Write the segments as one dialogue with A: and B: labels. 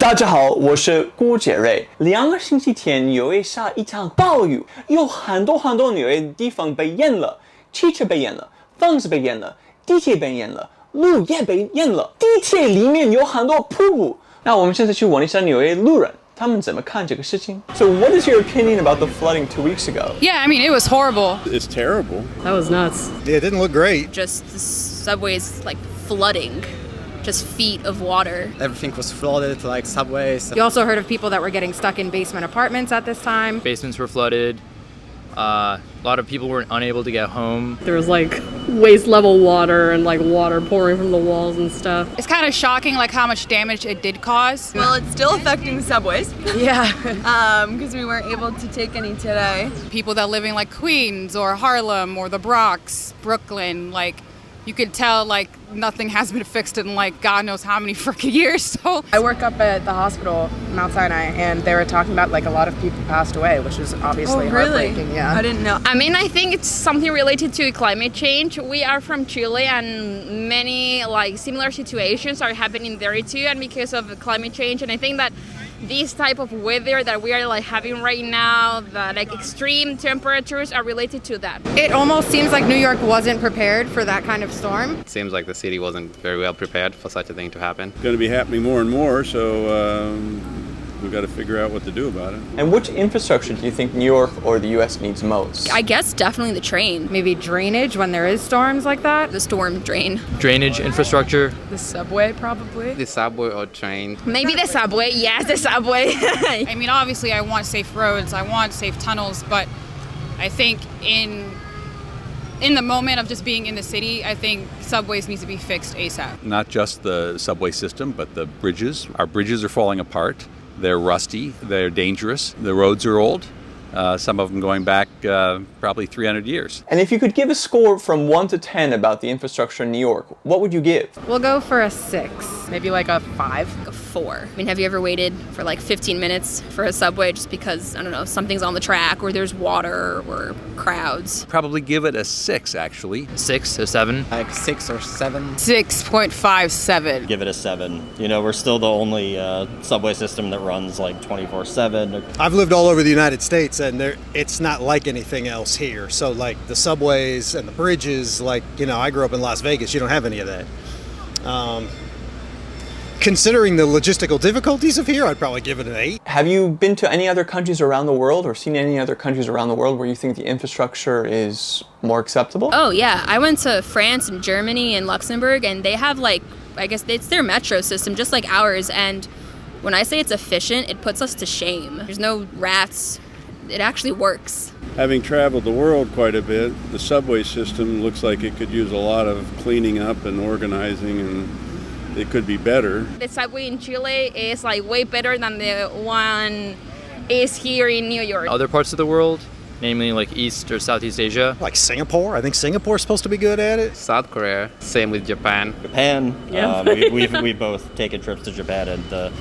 A: 大家好，我是郭杰瑞。2个星期前，纽约下一场暴雨，有很多纽约的地方被淹了，汽车被淹了，房子被淹了，地铁被淹了，路也被淹了。地铁里面有很多瀑布。那我们现在去问一下纽约路人，他们怎么看这个事情。So, what is your opinion about the flooding 2 weeks ago?
B: Yeah, I mean, it was horrible.
C: It's terrible.
D: That was nuts.
E: Yeah, it didn't look great.
F: Just the subways like flooding. Just feet of water.
G: Everything was flooded, like subways.
D: You also heard of people that were getting stuck in basement apartments at this time.
H: Basements were flooded. A lot of people were unable to get home.
I: There was like waist level water and like water pouring from the walls and stuff.
B: It's kind of shocking like how much damage it did cause.
J: Well, it's still affecting the subways.
D: Yeah.
J: Because we weren't able to take any today.
B: People that live in like Queens or Harlem or the Bronx, Brooklyn, like you could tell like nothing has been fixed in like God knows how many freaking years. So
K: I work up at the hospital, Mount Sinai, and they were talking about like a lot of people passed away, which is obviously heartbreaking. Yeah.
J: I didn't know.
F: I mean, I think it's something related to climate change. We are from Chile, and many like similar situations are happening there too, and because of climate change. And I think that this type of weather that we are like having right now, the like extreme temperatures are related to that.
D: It almost seems like New York wasn't prepared for that kind of storm.
G: It seems like the city wasn't very well prepared for such a thing to happen.
C: It's going to be happening more and more, so we've got to figure out what to do about it.
A: And which infrastructure do you think New York or the U.S. needs most?
F: I guess definitely the train.
D: Maybe drainage when there is storms like that.
F: The storm drain.
H: Drainage, infrastructure.
K: The subway, probably.
G: The subway or train.
F: Maybe the subway. Yes, the subway.
B: I mean, obviously I want safe roads, I want safe tunnels, but I think in the moment of just being in the city, I think subways need to be fixed ASAP.
L: Not just the subway system, but the bridges. Our bridges are falling apart. They're rusty. They're dangerous. The roads are old. Some of them going back probably 300 years.
A: And if you could give a score from 1 to 10 about the infrastructure in New York, what would you give?
D: We'll go for a 6.
K: Maybe like a 5.
F: A 4. I mean, have you ever waited for like 15 minutes for a subway just because, I don't know, something's on the track or there's water or crowds?
L: Probably give it a 6, actually.
H: 6 or 7.
G: Like 6 or 7.
B: 6.57.
M: Give it a 7. You know, we're still the only subway system that runs like 24/7.
E: I've lived all over the United States, and it's not like anything else here. So like the subways and the bridges, like, you know, I grew up in Las Vegas. You don't have any of that. Considering the logistical difficulties of here, I'd probably give it an 8.
A: Have you been to any other countries around the world or seen any other countries around the world where you think the infrastructure is more acceptable?
F: Oh, yeah. I went to France and Germany and Luxembourg, and they have like, I guess it's their metro system, just like ours. And when I say it's efficient, it puts us to shame. There's no rats. It actually works.
C: Having traveled the world quite a bit, the subway system looks like it could use a lot of cleaning up and organizing, and it could be better.
F: The subway in Chile is like way better than the one is here in New York.
H: Other parts of the world, namely like East or Southeast Asia.
E: Like Singapore. I think Singapore's supposed to be good at it.
G: South Korea. Same with Japan.
M: Yeah. We've both taken trips to Japan, and the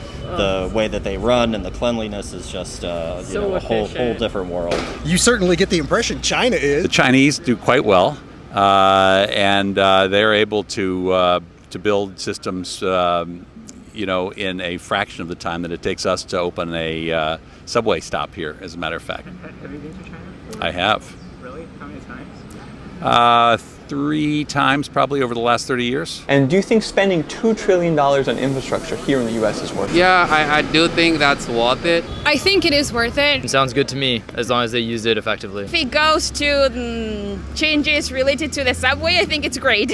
M: way that they run and the cleanliness is just a whole different world.
E: You certainly get the impression China is.
L: The Chinese do quite well, and they're able to build systems, in a fraction of the time that it takes us to open a subway stop here, as a matter of fact.
I: Have you been to China?
L: I have.
I: Really? How many times?
L: 3 times probably over the last 30 years.
A: And do you think spending $2 trillion on infrastructure here in the U.S. is worth it?
G: Yeah, I do think that's worth it.
B: I think it is worth it.
H: It sounds good to me, as long as they use it effectively.
F: If it goes to changes related to the subway, I think it's great.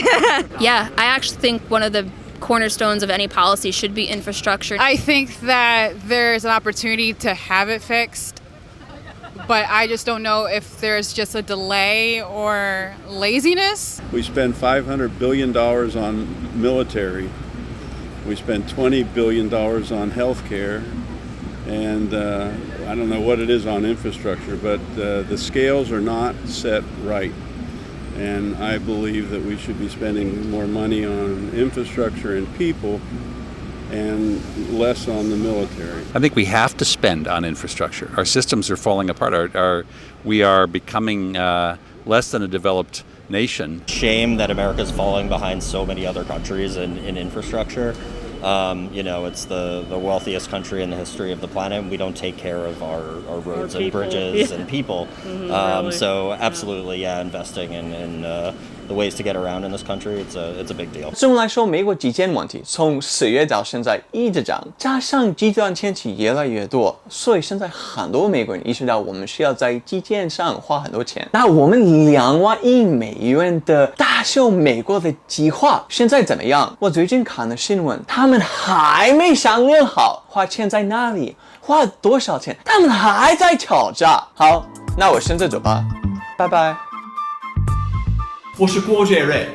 F: Yeah, I actually think one of the cornerstones of any policy should be infrastructure.
B: I think that there's an opportunity to have it fixed, but I just don't know if there's just a delay or laziness.
C: We spend $500 billion on military. We spend $20 billion on health care. And I don't know what it is on infrastructure, but the scales are not set right. And I believe that we should be spending more money on infrastructure and people and less on the military.
L: I think we have to spend on infrastructure. Our systems are falling apart. We are becoming less than a developed nation.
M: Shame that America's falling behind so many other countries in infrastructure. It's the wealthiest country in the history of the planet. We don't take care of our roads and bridges and people.
I: Really.
M: So absolutely, investing in the ways to get around in this country, it's a big deal.
A: 总的来说，美国基建问题从4月到现在一直涨，加上极端天气越来越多，所以现在很多美国人意识到我们需要在基建上花很多钱。那我们2万亿美元的大秀美国的计划现在怎么样？我最近看了新闻，他们还没商量好花钱在哪里，花多少钱，他们还在吵架。好，那我现在走吧，拜拜。我是郭杰瑞。